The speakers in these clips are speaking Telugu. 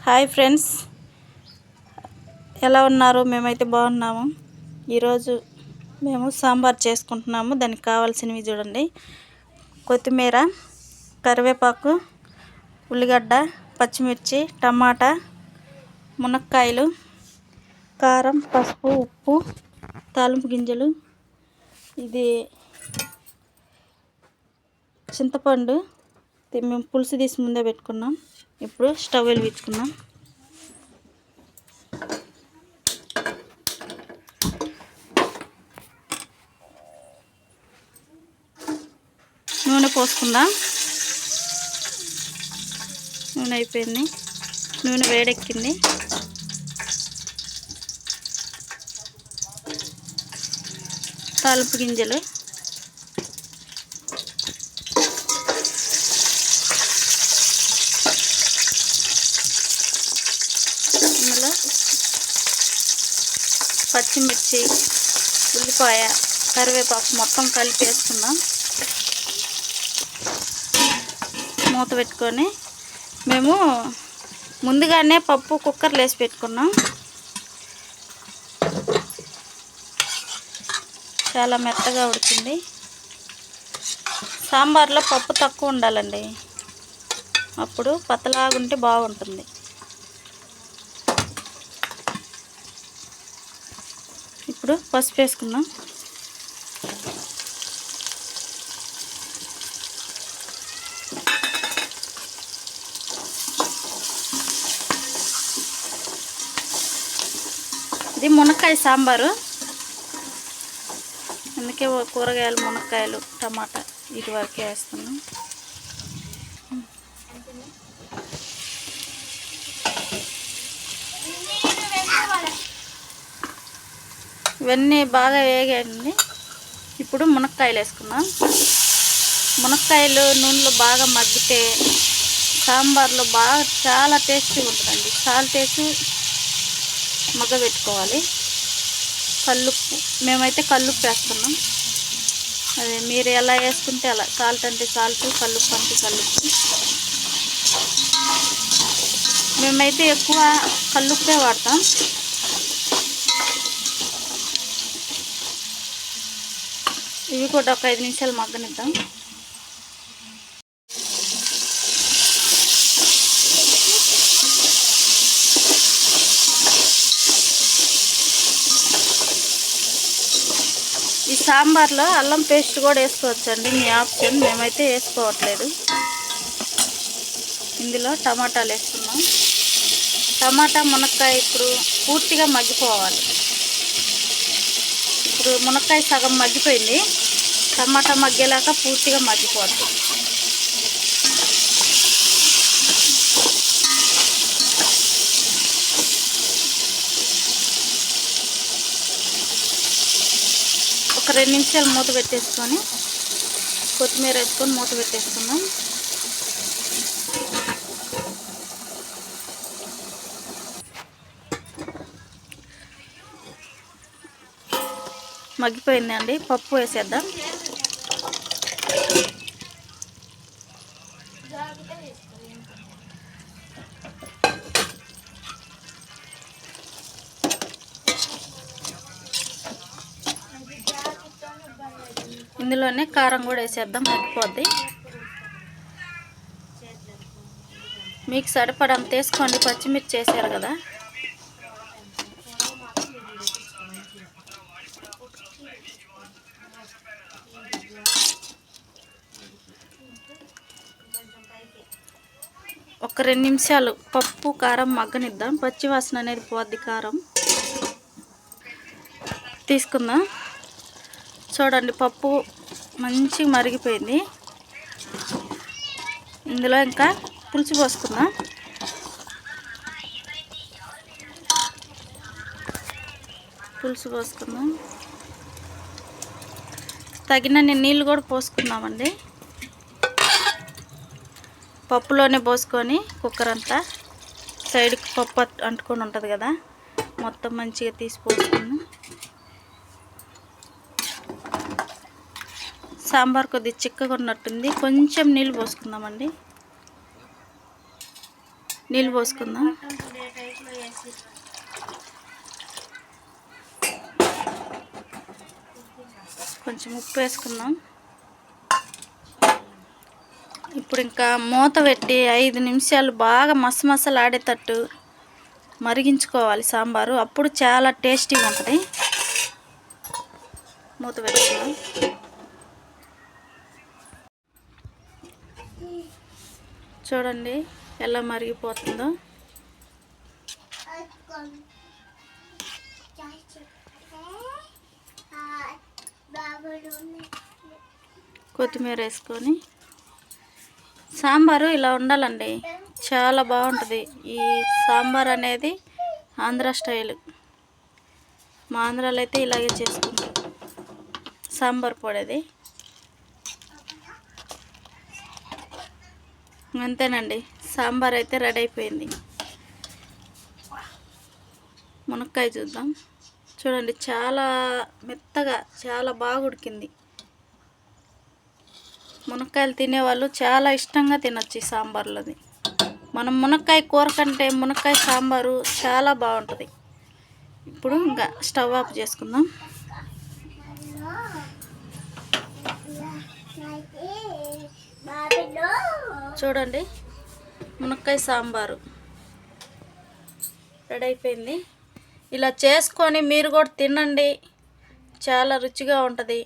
హాయ్ ఫ్రెండ్స్, ఎలా ఉన్నారు? మేమైతే బాగున్నాము. ఈరోజు మేము సాంబార్ చేసుకుంటున్నాము. దానికి కావాల్సినవి చూడండి: కొత్తిమీర, కరివేపాకు, ఉల్లిగడ్డ, పచ్చిమిర్చి, టమాటా, మునక్కాయలు, కారం, పసుపు, ఉప్పు, తాలింపు గింజలు, ఇది చింతపండు. మేము పులుసు తీసి ముందే పెట్టుకున్నాం. ఇప్పుడు స్టవ్ వెలిగించుకున్నాం. నూనె పోసుకుందాం. నూనె అయిపోయింది. నూనె వేడెక్కింది. తాలింపు గింజలు, ఇందులో పచ్చిమిర్చి, ఉల్లిపాయ, కరివేపాకు మొత్తం కలిపి వేసుకుందాం. మూత పెట్టుకొని మేము ముందుగానే పప్పు కుక్కర్లో వేసి పెట్టుకున్నాం. చాలా మెత్తగా ఉడికింది. సాంబార్లో పప్పు తక్కువ ఉండాలండి, అప్పుడు పతలాగుంటే బాగుంటుంది. ఇప్పుడు పసుపు వేసుకుందాం. ఇది మునక్కాయ సాంబారు, అందుకే కూరగాయలు, మునక్కాయలు, టమాటా వీటి వరకే వేస్తున్నాం. ఇవన్నీ బాగా వేగాయండి. ఇప్పుడు మునక్కాయలు వేసుకుందాం. మునక్కాయలు నూనెలో బాగా మగ్గితే సాంబార్లో చాలా టేస్టీగా ఉంటుందండి. సాల్ట్ వేసి మగ్గబెట్టుకోవాలి. కల్లుప్పు, మేమైతే కల్లుప్పు వేస్తున్నాం. అదే మీరు ఎలా వేసుకుంటే అలా. సాల్ట్ అంటే సాల్ట్, కల్లుప్పు అంటే కల్లుప్పు. మేమైతే ఎక్కువ కల్లుప్పే వాడతాం. ఇవి కూడా ఒక 5 నిమిషాలు మగ్గనిద్దాం. ఈ సాంబార్లో అల్లం పేస్ట్ కూడా వేసుకోవచ్చండి, మీ ఆప్షన్. మేమైతే వేసుకోవట్లేదు. ఇందులో టమాటాలు వేసుకున్నాం. టమాటా, మునక్కాయ ఇప్పుడు పూర్తిగా మగ్గిపోవాలి. ఇప్పుడు మునక్కాయ సగం మగ్గిపోయింది. టమాటా మగ్గేలాక పూర్తిగా మగ్గిపోద్ది. ఒక 2 నిమిషాలు మూత పెట్టేసుకొని కొత్తిమీర వేసుకొని మూత పెట్టేసుకుందాం. మగ్గిపోయిందండి. పప్పు వేసేద్దాం. ఇందులోనే కారం కూడా వేసేద్దాం, మగ్గిపోద్ది. మీకు సరిపడంత వేసుకోండి. పచ్చిమిర్చి వేసారు కదా. ఒక 2 నిమిషాలు పప్పు, కారం మగ్గనిద్దాం. పచ్చి వాసన అనేది పోద్ది. కారం తీసుకుందాం. చూడండి, పప్పు మంచిగా మరిగిపోయింది. ఇందులో ఇంకా పులుసు పోసుకుందాం. పులుసు పోసుకుందాం. తగినన్ని నీళ్ళు కూడా పోసుకుందామండి. పప్పులోనే పోసుకొని కుక్కర్ అంతా సైడ్కి పప్పు అంటుకొని ఉంటుంది కదా, మొత్తం మంచిగా తీసి పోసుకుందాం. సాంబార్ కొద్దిగా చిక్కగా ఉన్నట్టుంది. కొంచెం నీళ్ళు పోసుకుందామండి. నీళ్ళు పోసుకుందాం. కొంచెం ఉప్పు వేసుకుందాం. ఇప్పుడు ఇంకా మూత పెట్టి 5 నిమిషాలు బాగా మసమసలు ఆడేటట్టు మరిగించుకోవాలి సాంబారు. అప్పుడు చాలా టేస్టీగా ఉంటుంది. మూత పెట్టుకుందాం. చూడండి ఎలా మరిగిపోతుందో. కొత్తిమీర వేసుకొని సాంబారు ఇలా ఉండాలండి, చాలా బాగుంటుంది. ఈ సాంబార్ అనేది ఆంధ్ర స్టైల్. మా ఆంధ్రాలో అయితే ఇలాగే చేసుకుంటాం సాంబార్ పొడిది. అంతేనండి, సాంబార్ అయితే రెడీ అయిపోయింది. మునక్కాయ చూద్దాం. చూడండి చాలా మెత్తగా చాలా బాగా ఉడికింది. మునక్కాయలు తినేవాళ్ళు చాలా ఇష్టంగా తినొచ్చు ఈ సాంబార్లోది. మనం మునక్కాయ కూర కంటే మునక్కాయ సాంబారు చాలా బాగుంటుంది. ఇప్పుడు ఇంకా స్టవ్ ఆఫ్ చేసుకుందాం. చూడండి మునక్కాయ సాంబారు రెడీ అయిపోయింది. ఇలా చేసుకొని మీరు కూడా తినండి, చాలా రుచిగా ఉంటుంది.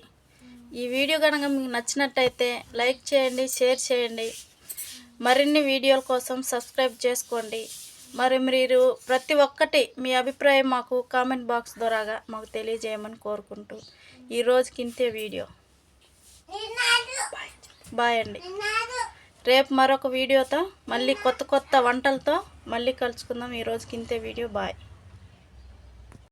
ఈ వీడియో కనుక మీకు నచ్చినట్టయితే లైక్ చేయండి, షేర్ చేయండి. మరిన్ని వీడియోల కోసం సబ్స్క్రైబ్ చేసుకోండి. మరి మీరు ప్రతి ఒక్కటి మీ అభిప్రాయం మాకు కామెంట్ బాక్స్ ద్వారాగా మాకు తెలియజేయమని కోరుకుంటూ ఈరోజుకి ఇంతే వీడియో. బాయ్ అండి. రేపు మరొక వీడియోతో మళ్ళీ కొత్త వంటలతో మళ్ళీ కలుసుకుందాం. ఈరోజుకి ఇంతే వీడియో. బాయ్.